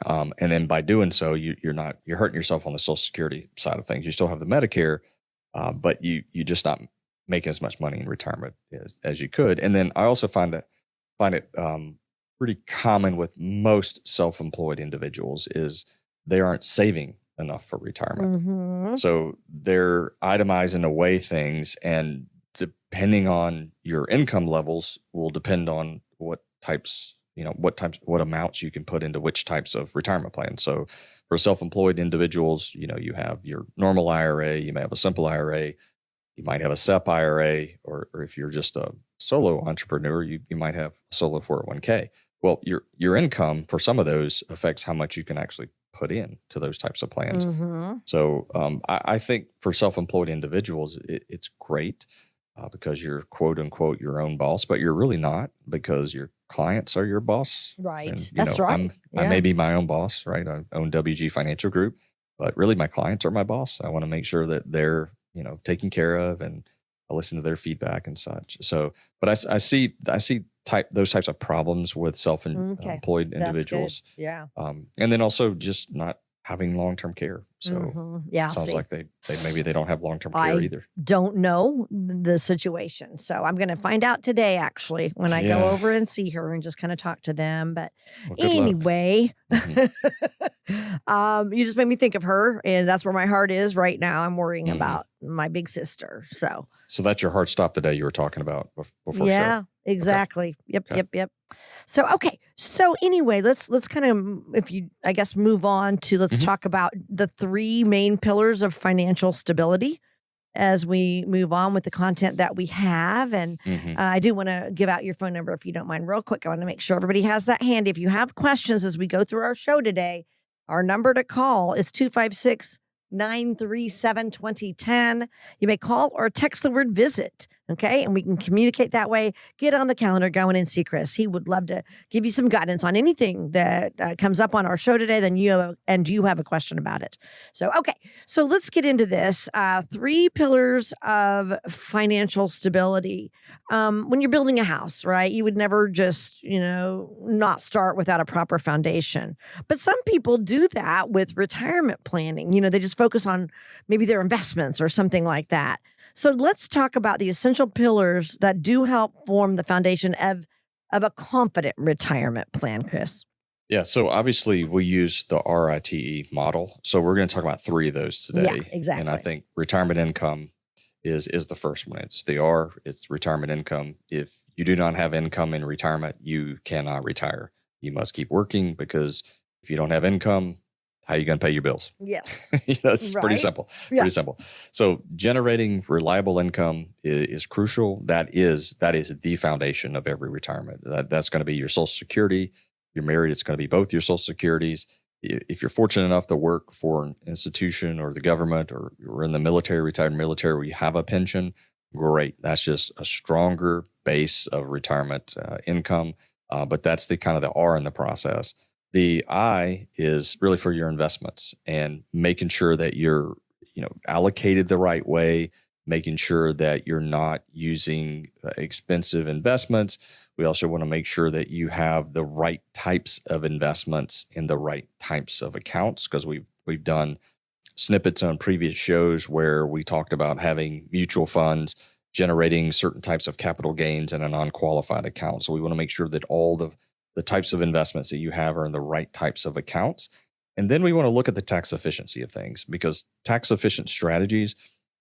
And then by doing so, you're hurting yourself on the Social Security side of things. You still have the Medicare, but you just not making as much money in retirement as you could. And then I also find it pretty common with most self-employed individuals is they aren't saving enough for retirement. So they're itemizing away things, and depending on your income levels will depend on what amounts you can put into which types of retirement plans. So for self-employed individuals, you have your normal IRA, you may have a simple IRA, you might have a SEP IRA, or if you're just a solo entrepreneur, you might have a solo 401k. Well, your income for some of those affects how much you can actually put in to those types of plans. Mm-hmm. So I think for self-employed individuals, it's great because you're quote unquote your own boss, but you're really not, because your clients are your boss. Right. And, That's right. I may be my own boss, right? I own WG Financial Group, but really my clients are my boss. I want to make sure that they're, taken care of, and I listen to their feedback and such. So, but I see those types of problems with self-employed individuals. Good. Yeah. And then also just not having long-term care. So yeah, it sounds like they maybe they don't have long-term care either. Don't know the situation. So I'm going to find out today, actually, when I go over and see her and just kind of talk to them. But anyway, you just made me think of her, and that's where my heart is right now. I'm worrying about my big sister. So that's your heart stop today you were talking about before show. Exactly. Okay. Yep. So anyway, let's kind of, move on to, let's talk about the three main pillars of financial stability as we move on with the content that we have. And I do want to give out your phone number, if you don't mind, real quick. I want to make sure everybody has that handy. If you have questions as we go through our show today, our number to call is 256-937-2010. You may call or text the word visit. Okay. And we can communicate that way. Get on the calendar going and see Chris. He would love to give you some guidance on anything that comes up on our show today. Then you have a question about it. So let's get into this. Three pillars of financial stability. When you're building a house, right? You would never just, not start without a proper foundation. But some people do that with retirement planning. They just focus on maybe their investments or something like that. So let's talk about the essential pillars that do help form the foundation of a confident retirement plan, Chris. Yeah. So obviously we use the RITE model. So we're going to talk about three of those today. Yeah, exactly. And I think retirement income is the first one. It's the R, it's retirement income. If you do not have income in retirement, you cannot retire. You must keep working, because if you don't have income, how are you going to pay your bills? Yes. It's pretty simple. Yeah. Pretty simple. So generating reliable income is crucial. That is the foundation of every retirement. That's going to be your Social Security. If you're married, it's going to be both your Social Securities. If you're fortunate enough to work for an institution or the government, or you're in the military, retired military, where you have a pension, great. That's just a stronger base of retirement income. But that's the kind of the R in the process. The I is really for your investments, and making sure that you're, allocated the right way, making sure that you're not using expensive investments. We also want to make sure that you have the right types of investments in the right types of accounts, because we've done snippets on previous shows where we talked about having mutual funds generating certain types of capital gains in a non-qualified account. So we want to make sure that all the types of investments that you have are in the right types of accounts. And then we want to look at the tax efficiency of things, because tax efficient strategies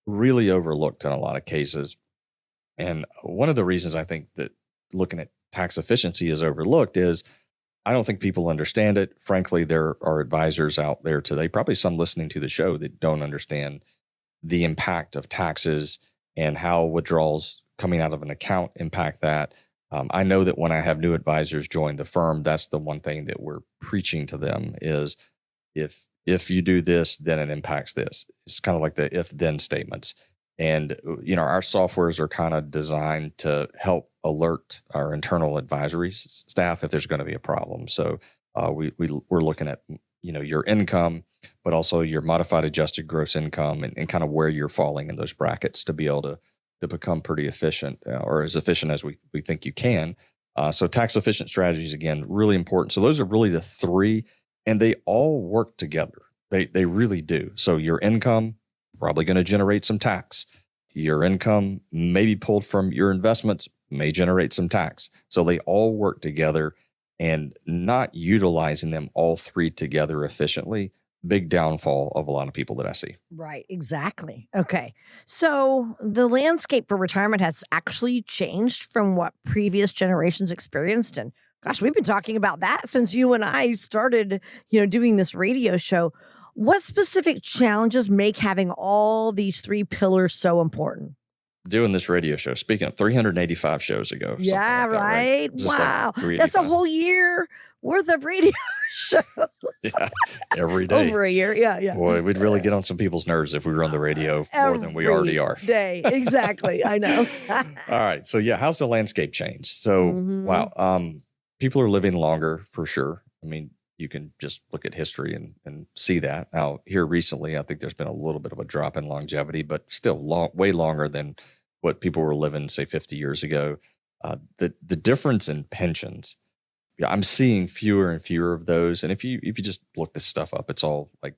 really overlooked in a lot of cases. And one of the reasons I think that looking at tax efficiency is overlooked is I don't think people understand it. Frankly, there are advisors out there today, probably some listening to the show, that don't understand the impact of taxes and how withdrawals coming out of an account impact that. I know that when I have new advisors join the firm, that's the one thing that we're preaching to them is if you do this, then it impacts this. It's kind of like the if-then statements. And, our softwares are kind of designed to help alert our internal advisory staff if there's going to be a problem. So we're looking at, your income, but also your modified adjusted gross income and kind of where you're falling in those brackets to be able to become pretty efficient or as efficient as we think you can. So tax efficient strategies, again, really important. So those are really the three, and they all work together. They really do. So your income, probably going to generate some tax. Your income may be pulled from your investments, may generate some tax. So they all work together, and not utilizing them all three together efficiently, big downfall of a lot of people that I see. Right, exactly. Okay. So the landscape for retirement has actually changed from what previous generations experienced. And gosh, we've been talking about that since you and I started, doing this radio show. What specific challenges make having all these three pillars so important? Doing this radio show, speaking of 385 shows ago. Yeah, like that, right? Just wow. like That's a whole year worth of radio shows. Yeah, every day. Over a year. Yeah, yeah. Boy, we'd really get on some people's nerves if we were on the radio more than we already are. Day. Exactly. I know. All right. So yeah, how's the landscape changed? So wow, people are living longer for sure. I mean, you can just look at history and see that. Now, here recently, I think there's been a little bit of a drop in longevity, but still way longer than what people were living, say, 50 years ago. The difference in pensions, yeah, I'm seeing fewer and fewer of those. And if you just look this stuff up, it's all like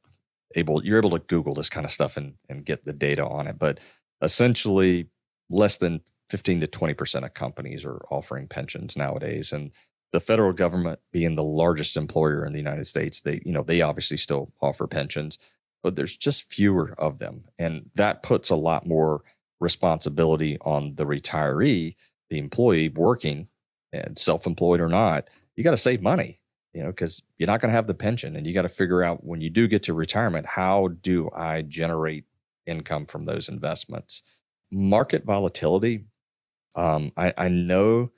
you're able to Google this kind of stuff and get the data on it. But essentially, less than 15 to 20% of companies are offering pensions nowadays. And the federal government being the largest employer in the United States, they obviously still offer pensions, but there's just fewer of them. And that puts a lot more responsibility on the retiree, the employee working, and self-employed or not. You got to save money, because you're not going to have the pension, and you got to figure out when you do get to retirement, how do I generate income from those investments? Market volatility. I know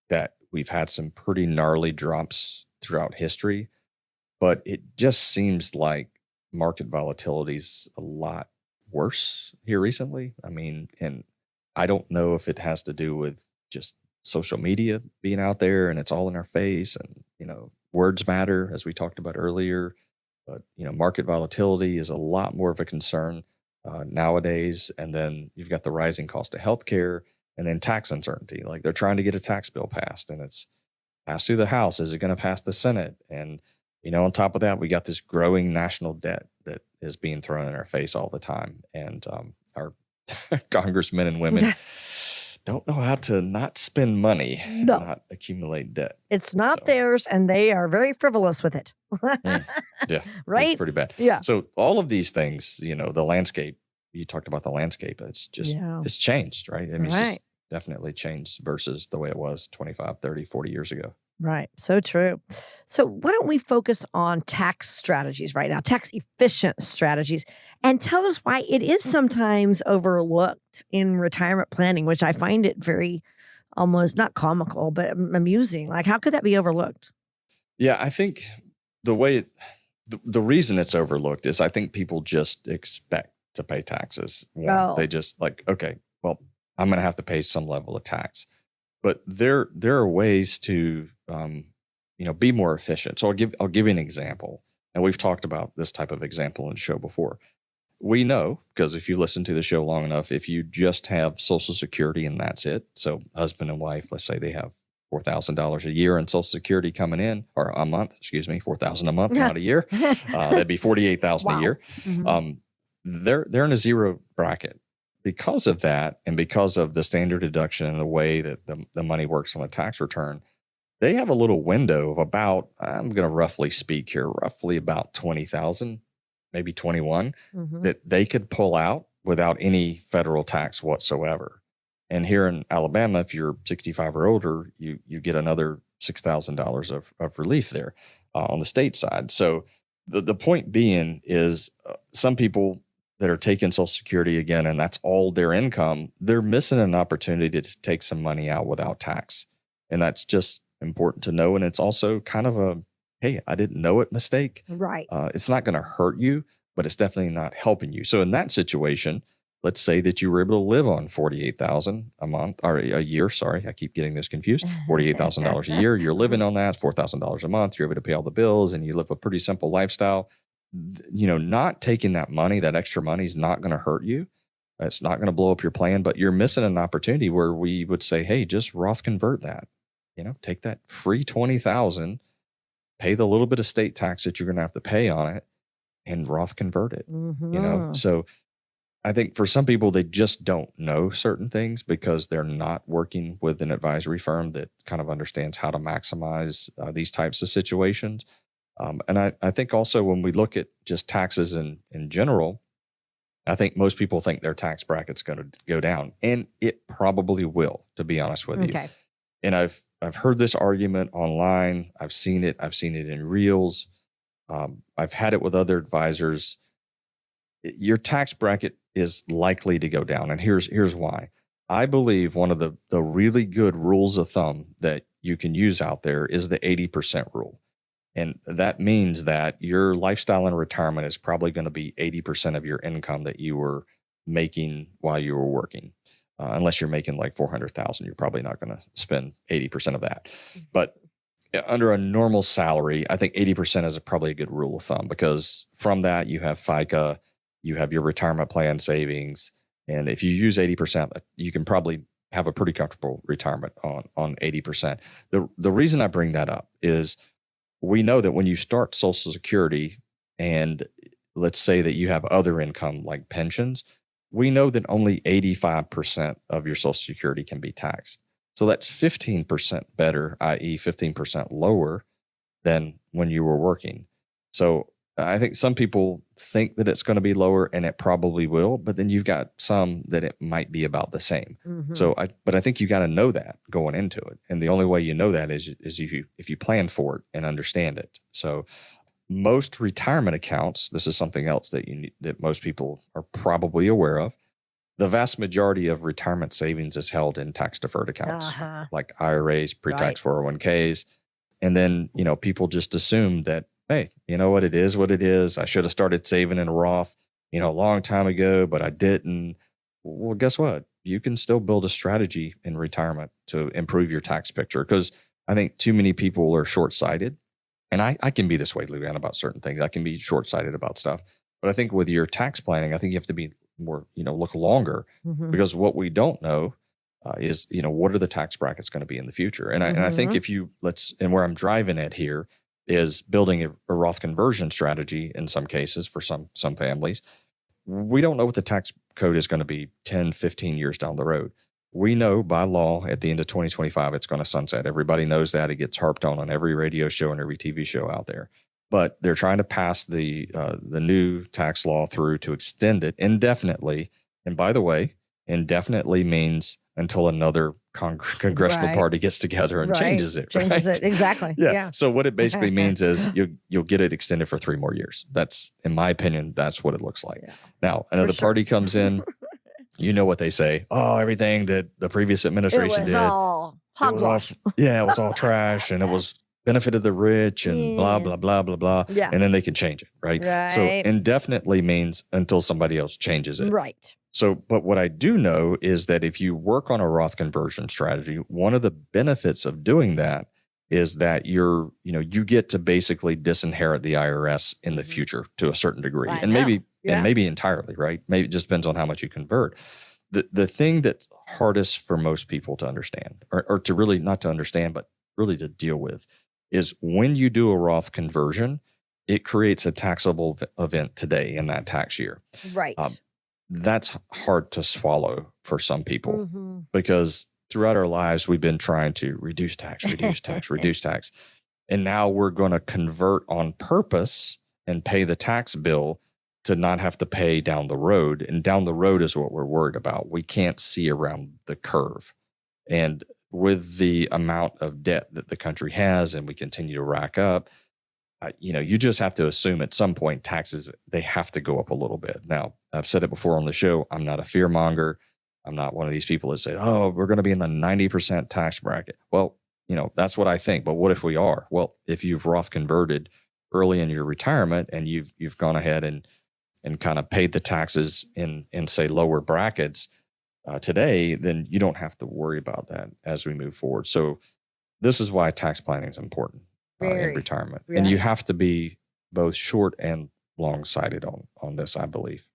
that we've had some pretty gnarly drops throughout history, but it just seems like market volatility is a lot worse here recently. I mean, and I don't know if it has to do with just social media being out there and it's all in our face, and, words matter, as we talked about earlier. But, market volatility is a lot more of a concern nowadays. And then you've got the rising cost of healthcare. And then tax uncertainty, like they're trying to get a tax bill passed and it's passed through the House. Is it going to pass the Senate? And, on top of that, we got this growing national debt that is being thrown in our face all the time. And our congressmen and women don't know how to not spend money, not accumulate debt. It's not theirs, and they are very frivolous with it. Yeah. Right? It's pretty bad. Yeah. So all of these things, the landscape, you talked about the landscape. It's just, it's changed, right? I mean, it's just definitely changed versus the way it was 25, 30, 40 years ago. Right. So true. So why don't we focus on tax strategies right now, tax efficient strategies, and tell us why it is sometimes overlooked in retirement planning, which I find it very almost not comical, but amusing. Like, how could that be overlooked? Yeah, I think the reason it's overlooked is I think people just expect to pay taxes. They just like, okay, well, I'm going to have to pay some level of tax. But there are ways to, be more efficient. So I'll give you an example. And we've talked about this type of example in the show before. We know, because if you listen to the show long enough, if you just have Social Security and that's it. So husband and wife, let's say they have $4,000 a year in Social Security coming in, or a month, $4,000 a month, not a year. That'd be $48,000 a year. Mm-hmm. They're in a zero bracket. Because of that, and because of the standard deduction and the way that the money works on the tax return, they have a little window of about, I'm going to roughly speak here, roughly about 20,000, maybe 21, that they could pull out without any federal tax whatsoever. And here in Alabama, if you're 65 or older, you get another $6,000 of relief there on the state side. So the point being is some people that are taking Social Security again, and that's all their income, they're missing an opportunity to take some money out without tax. And that's just important to know. And it's also kind of a, hey, I didn't know it mistake. Right. It's not going to hurt you, but it's definitely not helping you. So in that situation, let's say that you were able to live on $48,000 a month or a year. Sorry, I keep getting this confused. $48,000 a year. You're living on that, $4,000 a month. You're able to pay all the bills and you live a pretty simple lifestyle. Not taking that money, that extra money is not going to hurt you. It's not going to blow up your plan, but you're missing an opportunity where we would say, hey, just Roth convert that, take that free $20,000, pay the little bit of state tax that you're going to have to pay on it and Roth convert it, So I think for some people, they just don't know certain things because they're not working with an advisory firm that kind of understands how to maximize these types of situations. And I think also when we look at just taxes in general, I think most people think their tax bracket's going to go down, and it probably will, to be honest with you. And I've heard this argument online. I've seen it in reels. I've had it with other advisors. Your tax bracket is likely to go down, and here's why. I believe one of the really good rules of thumb that you can use out there is the 80% rule. And that means that your lifestyle in retirement is probably going to be 80% of your income that you were making while you were working. Unless you're making like 400,000, you're probably not going to spend 80% of that. But under a normal salary, I think 80% is probably a good rule of thumb, because from that you have FICA, you have your retirement plan savings. And if you use 80%, you can probably have a pretty comfortable retirement on 80%. The reason I bring that up is we know that when you start Social Security, and let's say that you have other income like pensions, we know that only 85% of your Social Security can be taxed. So that's 15% better, i.e. 15% lower than when you were working. So I think some people think that it's going to be lower, and it probably will, but then you've got some that it might be about the same. But I think you got to know that going into it. And the only way you know that is if you plan for it and understand it. So most retirement accounts, this is something else that most people are probably aware of. The vast majority of retirement savings is held in tax-deferred accounts, like IRAs, pre-tax 401ks. And then, people just assume that, hey, you know what, it is what it is. I should have started saving in a Roth, a long time ago, but I didn't. Well, guess what? You can still build a strategy in retirement to improve your tax picture, because I think too many people are short-sighted. And I can be this way, Luann, about certain things. I can be short-sighted about stuff. But I think with your tax planning, I think you have to be more, look longer, because what we don't know is, what are the tax brackets going to be in the future? And I think and where I'm driving at here is building a Roth conversion strategy in some cases for some families. We don't know what the tax code is going to be 10, 15 years down the road. We know by law at the end of 2025, it's going to sunset. Everybody knows that. It gets harped on every radio show and every TV show out there. But they're trying to pass the new tax law through to extend it indefinitely. And by the way, indefinitely means until another congressional party gets together and changes it. Changes it, exactly. Yeah. So what it basically means is you'll get it extended for 3 more years. That's, in my opinion, that's what it looks like. Yeah. Now, another party comes in. You know what they say? Oh, everything that the previous administration did. All hogwash. It was all trash, and it was benefited the rich and blah, blah, blah, blah, blah. Yeah. And then they can change it, right? So indefinitely means until somebody else changes it. Right. So, but what I do know is that if you work on a Roth conversion strategy, one of the benefits of doing that is that you get to basically disinherit the IRS in the future to a certain degree, and maybe entirely, right? Maybe it just depends on how much you convert. The thing that's hardest for most people to understand, or to really not to understand, but really to deal with, is when you do a Roth conversion, it creates a taxable event today in that tax year. Right. That's hard to swallow for some people because throughout our lives, we've been trying to reduce tax. And now we're going to convert on purpose and pay the tax bill to not have to pay down the road. And down the road is what we're worried about. We can't see around the curve. And with the amount of debt that the country has and we continue to rack up, you just have to assume at some point taxes, they have to go up a little bit. Now, I've said it before on the show, I'm not a fear monger. I'm not one of these people that say, oh, we're going to be in the 90% tax bracket. Well, that's what I think. But what if we are? Well, if you've Roth converted early in your retirement and you've gone ahead and kind of paid the taxes in say lower brackets today, then you don't have to worry about that as we move forward. So this is why tax planning is important in retirement. Yeah. And you have to be both short and long-sighted on this, I believe.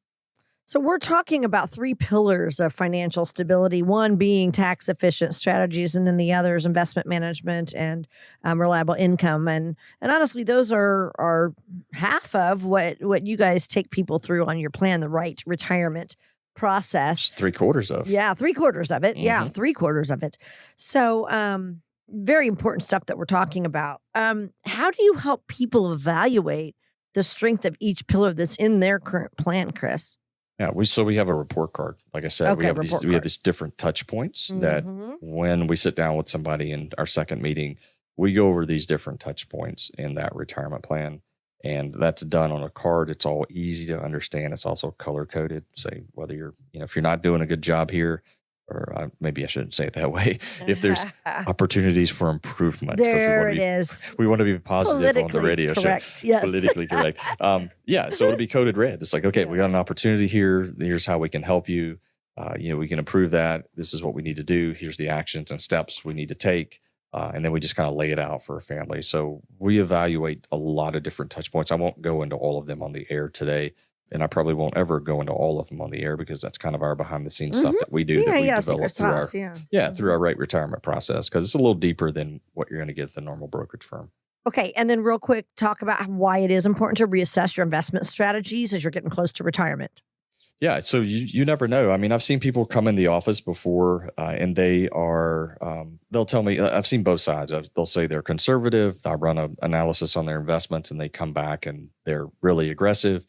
So we're talking about 3 pillars of financial stability, one being tax efficient strategies, and then the other is investment management and reliable income. And honestly, those are half of what you guys take people through on your plan, the RITE retirement process. 3/4 of. Yeah, 3/4 of it. Yeah, 3/4 of it. So very important stuff that we're talking about. How do you help people evaluate the strength of each pillar that's in their current plan, Chris? Yeah, we have a report card. Like I said, we have these different touch points that when we sit down with somebody in our second meeting, we go over these different touch points in that retirement plan. And that's done on a card. It's all easy to understand. It's also color coded. Say whether you're, if you're not doing a good job here, or maybe I shouldn't say it that way, if there's opportunities for improvement. 'cause There it is. We want to be positive on the radio correct. show. Yes. Politically correct. So it'll be coded red. It's like, okay, we got an opportunity here. Here's how we can help you. We can improve that. This is what we need to do. Here's the actions and steps we need to take. And then we just kind of lay it out for a family. So we evaluate a lot of different touch points. I won't go into all of them on the air today. And I probably won't ever go into all of them on the air because that's kind of our behind the scenes stuff that we do that we develop through our RITE retirement process, because it's a little deeper than what you're going to get at the normal brokerage firm. Okay. And then real quick, talk about why it is important to reassess your investment strategies as you're getting close to retirement. Yeah. So you never know. I mean, I've seen people come in the office before and they are, they'll tell me, I've seen both sides. They'll say they're conservative. I run an analysis on their investments and they come back and they're really aggressive.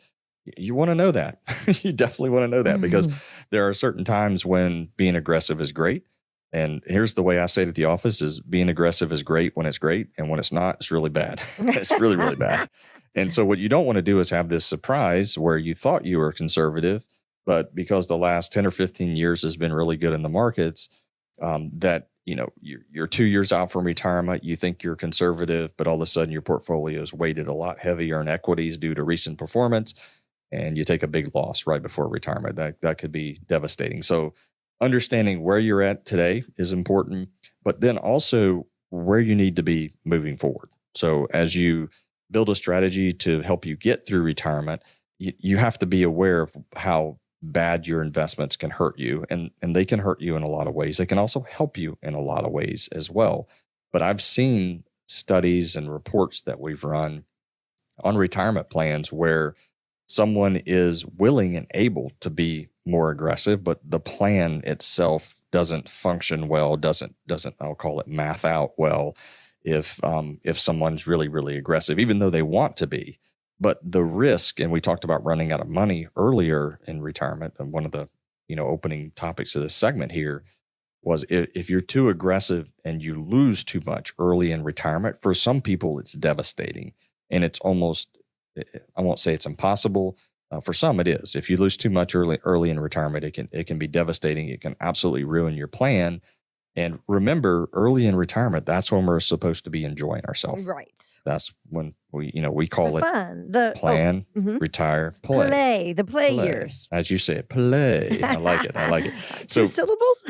You want to know that. You definitely want to know that because there are certain times when being aggressive is great. And here's the way I say it at the office is being aggressive is great when it's great. And when it's not, it's really bad. It's really, really bad. And so what you don't want to do is have this surprise where you thought you were conservative, but because the last 10 or 15 years has been really good in the markets, that, you're 2 years out from retirement, you think you're conservative, but all of a sudden your portfolio is weighted a lot heavier in equities due to recent performance. And you take a big loss right before retirement. That could be devastating. So understanding where you're at today is important, but then also where you need to be moving forward. So as you build a strategy to help you get through retirement, you have to be aware of how bad your investments can hurt you. And they can hurt you in a lot of ways. They can also help you in a lot of ways as well. But I've seen studies and reports that we've run on retirement plans where someone is willing and able to be more aggressive, but the plan itself doesn't function well, doesn't I'll call it math out well if someone's really, really aggressive, even though they want to be. But the risk, and we talked about running out of money earlier in retirement, and one of the opening topics of this segment here was if you're too aggressive and you lose too much early in retirement, for some people it's devastating, and it's almost, I won't say it's impossible. For some, it is. If you lose too much early in retirement, it can be devastating. It can absolutely ruin your plan. And remember, early in retirement, that's when we're supposed to be enjoying ourselves. Right. That's when we call it fun. Plan, retire, play. The play years. As you say, play. I like it. Two syllables?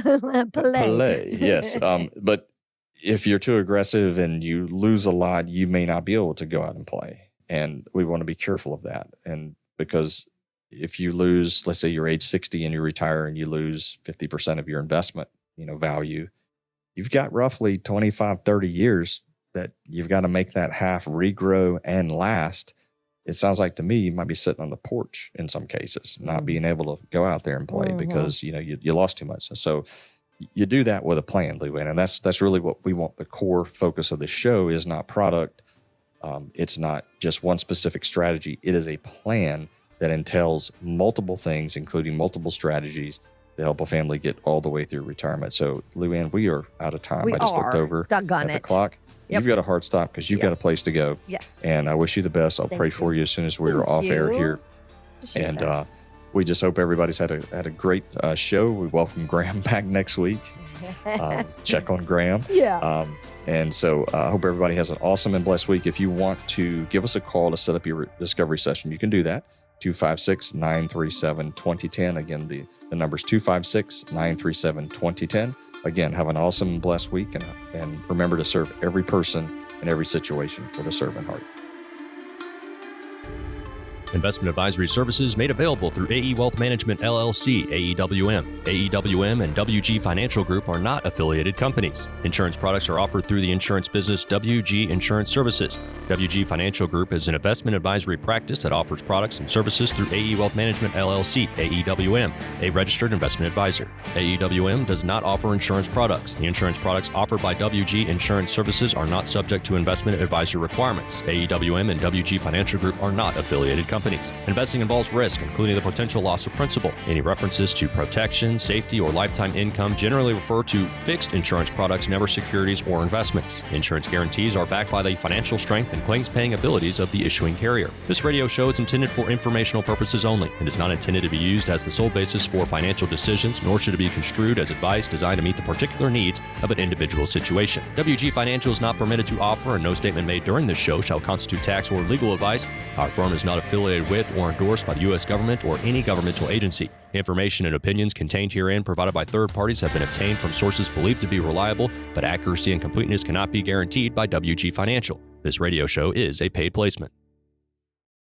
Play. Yes. But if you're too aggressive and you lose a lot, you may not be able to go out and play. And we want to be careful of that. And because if you lose, let's say you're age 60 and you retire and you lose 50% of your investment, value, you've got roughly 25, 30 years that you've got to make that half regrow and last. It sounds like to me, you might be sitting on the porch in some cases, not being able to go out there and play because, you lost too much. So you do that with a plan, Luann. And that's really what we want. The core focus of the show is not product. It's not just one specific strategy. It is a plan that entails multiple things, including multiple strategies to help a family get all the way through retirement. So, Luann, we are out of time. I just looked over at the clock. Yep. You've got a hard stop because you've got a place to go. Yes. And I wish you the best. I'll pray for you as soon as we're off air here. And we just hope everybody's had a great show. We welcome Graham back next week. Check on Graham. Yeah. And so I hope everybody has an awesome and blessed week. If you want to give us a call to set up your discovery session, you can do that. 256-937-2010. Again, the number's 256-937-2010. Again, have an awesome and blessed week. And remember to serve every person in every situation with a servant heart. Investment advisory services made available through AE Wealth Management, LLC, AEWM. AEWM and WG Financial Group are not affiliated companies. Insurance products are offered through the insurance business WG Insurance Services. WG Financial Group is an investment advisory practice that offers products and services through AE Wealth Management, LLC, AEWM, a registered investment advisor. AEWM does not offer insurance products. The insurance products offered by WG Insurance Services are not subject to investment advisory requirements. AEWM and WG Financial Group are not affiliated companies. companies. Investing involves risk, including the potential loss of principal. Any references to protection, safety, or lifetime income generally refer to fixed insurance products, never securities or investments. Insurance guarantees are backed by the financial strength and claims-paying abilities of the issuing carrier. This radio show is intended for informational purposes only and is not intended to be used as the sole basis for financial decisions, nor should it be construed as advice designed to meet the particular needs of an individual situation. WG Financial is not permitted to offer, and no statement made during this show shall constitute tax or legal advice. Our firm is not affiliated with or endorsed by the U.S. government or any governmental agency. Information and opinions contained herein provided by third parties have been obtained from sources believed to be reliable, but accuracy and completeness cannot be guaranteed by WG Financial. This radio show is a paid placement.